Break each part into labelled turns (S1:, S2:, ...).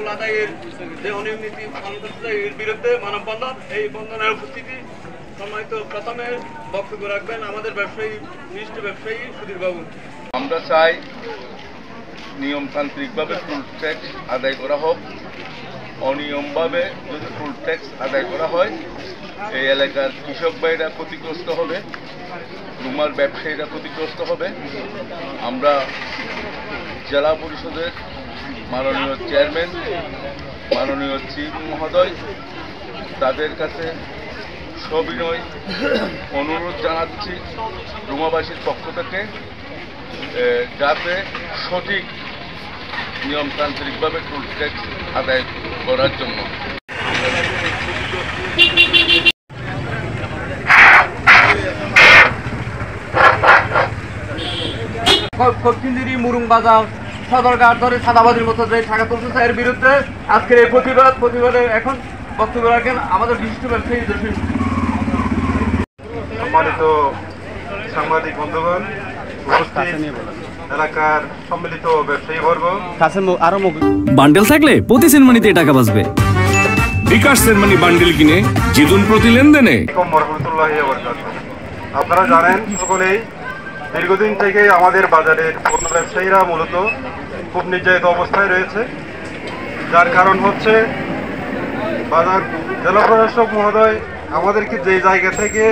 S1: মূল আদায়ের যে অনিয়মনীতি পালন করছে এর বিরুদ্ধে মানববন্ধন। এই বন্ধনের উপস্থিতি সম্মানিত প্রথমে বক্তব্য রাখবেন আমাদের ব্যবসায়ী বিশিষ্ট ব্যবসায়ী সুধীর বাবু।
S2: আমরা চাই নিয়মতান্ত্রিকভাবে টুল ট্যাক্স আদায় করা হোক। অনিয়মভাবে যদি টুল ট্যাক্স আদায় করা হয় এই এলাকার কৃষক ভাইরা ক্ষতিগ্রস্ত হবে, রুমার ব্যবসায়ীরা ক্ষতিগ্রস্ত হবে। আমরা জেলা পরিষদের মাননীয় চেয়ারম্যান, মাননীয় চিফ মহোদয় তাদের কাছে সবিনয় অনুরোধ জানাচ্ছি রুমাবাসীর পক্ষ থেকে যাতে সঠিক নিয়মতান্ত্রিকভাবে টুল ট্যাক্স আদায় করার জন্য।
S1: ফকিন্দিরি মুরুং বাজার সদরঘাট ধরে সাদাবাদের মতো যে টাকা তুলতেছে এর বিরুদ্ধে আজকের এই প্রতিবাদে এখন বক্তব্য রাখেন আমাদের বিশিষ্ট ব্যবসায়ী।
S3: সম্মানিত সাংবাদিক বন্ধুগণ, উপস্থিত এলাকার সম্মিলিত ব্যবসায়ী বর্গ,
S4: বান্ডেল থাকলে প্রতি সেনমানিতে টাকা বাঁচবে। বিকাশ সেনমানি বান্ডেল কিনে জিতুন প্রতি লেনদেনে।
S3: আপনারা জানেন সকলেই দীর্ঘদিন থেকে আমাদের বাজারের পণ্য ব্যবসায়ীরা মূলত খুব নির্যাতিত অবস্থায় রয়েছে, যার কারণ হচ্ছে বাজার জেলা প্রশাসক মহোদয় আমাদেরকে যে জায়গা থেকে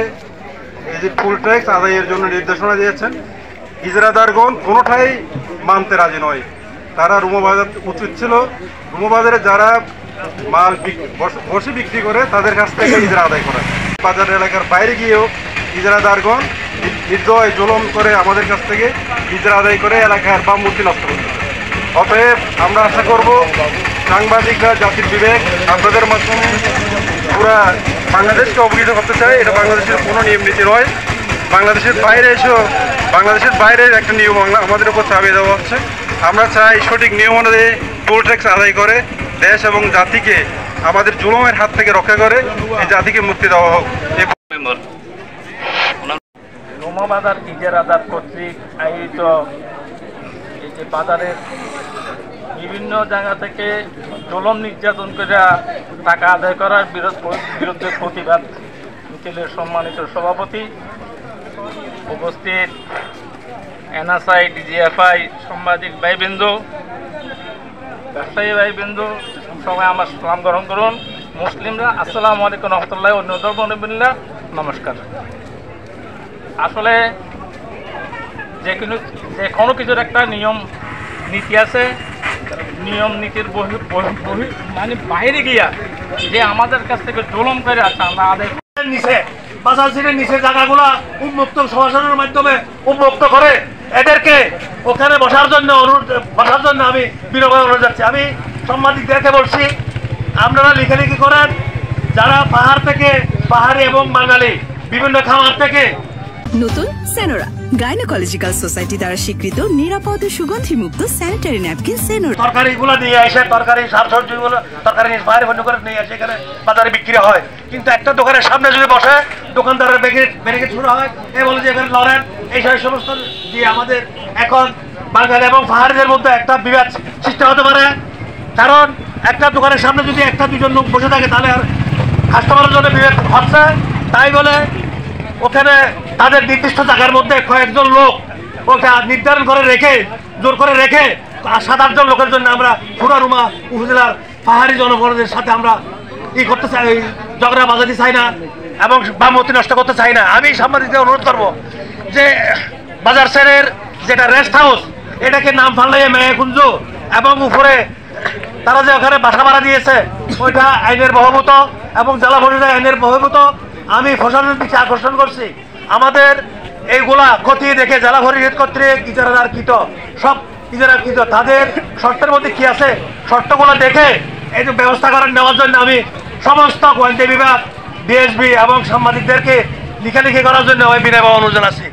S3: এই যে টুল ট্যাক্স আদায়ের জন্য নির্দেশনা দিয়েছেন, ইজরাদারগণ কোনোটাই মানতে রাজি নয়। তারা রুমো বাজার উচিত ছিল রুমো বাজারে যারা মাল বসে বিক্রি করে তাদের কাছ থেকে ইজরা আদায় করা। বাজার এলাকার বাইরে গিয়েও ইজরাদারগণ নির্দয় জুলুম করে আমাদের কাছ থেকে ইজরা আদায় করে এলাকার বামমূর্তি নষ্ট করতে। অতএব আমরা আশা করব সাংবাদিকরা জাতির বিবেক আপনাদের মাধ্যমে পুরা বাংলাদেশকে অবহিত করতে চাই। এটা বাংলাদেশের কোনো নিয়ম নীতি নয়। বাংলাদেশের বাইরে এসেও বাংলাদেশের বাইরের একটা নিয়ম আমাদের উপর চাপিয়ে দেওয়া হচ্ছে। আমরা চাই সঠিক নিয়ম অনুযায়ী টোল ট্যাক্স আদায় করে দেশ এবং জাতিকে আমাদের জুলুমের হাত থেকে রক্ষা করে এই জাতিকে মুক্তি দেওয়া হোক।
S5: রুমা বাজার ইজারাদার কর্তৃক আয়োজিত এই যে বাজারের বিভিন্ন জায়গা থেকে জুলুম নির্যাতন করে টাকা আদায় করার বিরুদ্ধে প্রতিবাদ মিছিলের সম্মানিত সভাপতি, উপস্থিত এনএসআই, ডিজিএফআই, সাংবাদিক ভাইবৃন্দ, ব্যবসায়ী ভাইবৃন্দ, সবাই আমার সালাম গ্রহণ করুন। মুসলিমরা আসসালামু আলাইকুম রহমতুল্লাহ অন্য ধর্মবিল্লাহ, নমস্কার। আসলে যে কোনো কিছুর একটা নিয়ম নীতি আছে। নিয়ম নীতির মানে বাইরে গিয়া যে আমাদের কাছ থেকে জুলুম করে আছে আমরা আদায় নিচে বাজার ছিলেন নিচে জায়গাগুলা উন্মুক্ত সভাসনের মাধ্যমে উন্মুক্ত করে এদেরকে ওখানে বসার জন্য আমি বিনয় অনুরোধ যাচ্ছি। আমি সাংবাদিকদেরকে বলছি, আপনারা লিখালেখি করেন। যারা পাহাড় থেকে পাহাড়ি এবং বাঙালি বিভিন্ন খামার থেকে
S6: নতুন সেনোরা গাইনোকোলজিক্যাল সোসাইটি দ্বারা স্বীকৃত নিরাপদ সুগন্ধিমুক্ত স্যানিটারি ন্যাপকিন সেনোরা
S5: তরকারিগুলো নিয়ে এসে তরকারি শাকসবজিগুলো তরকারি বাইরে বন্ধ করে নিয়ে এসে এখানে বাজারে বিক্রি হয়। কিন্তু একটা দোকানের সামনে যদি বসে দোকানদারের ব্যারিকেড শুরু হয়, এ বলে যে এখানে লড়েন এই সমস্ত দিয়ে আমাদের এখন বাঙালি এবং পাহাড়িদের মধ্যে একটা বিবাদ সৃষ্টি হতে পারে। কারণ একটা দোকানের সামনে যদি একটা দুজন লোক বসে থাকে তাহলে আর কাস্টমারের জন্য বিবাদ হচ্ছে। তাই বলে ওখানে তাদের নির্দিষ্ট জায়গার মধ্যে কয়েকজন লোক ওটা নির্ধারণ করে রেখে জোর করে রেখে 7-8 জন লোকের জন্য আমরা পুরো রুমা উপজেলার পাহাড়ি জনগণের সাথে আমরা করতে চাই, ঝগড়া বাজাতে চাই না এবং বামমতি নষ্ট করতে চাই না। আমি সাংবাদিকদের অনুরোধ করব যে বাজার শেরের যেটা রেস্ট হাউস এটাকে নাম ফাল্লাইয়ে মেয়াকুঞ্জ এবং উপরে তারা যে ওখানে বাসা ভাড়া দিয়েছে ওইটা আইনের বহভূত এবং জেলা পরিষদের আইনের বহভূত। আমি প্রশাসনের দিকে আকর্ষণ করছি, আমাদের এইগুলা খতিয়ে দেখে জেলা পরিষদ কর্তৃক ইজারাদারকৃত সব ইজারাকৃত তাদের শর্তের মধ্যে কি আছে শর্তগুলো দেখে এই যে ব্যবস্থা করার নেওয়ার জন্য আমি সমস্ত গোয়েন্দা বিভাগ, ডিএসবি এবং সাংবাদিকদেরকে লিখালিখি করার জন্য আমি বিনয় অনুরোধ জানাচ্ছি।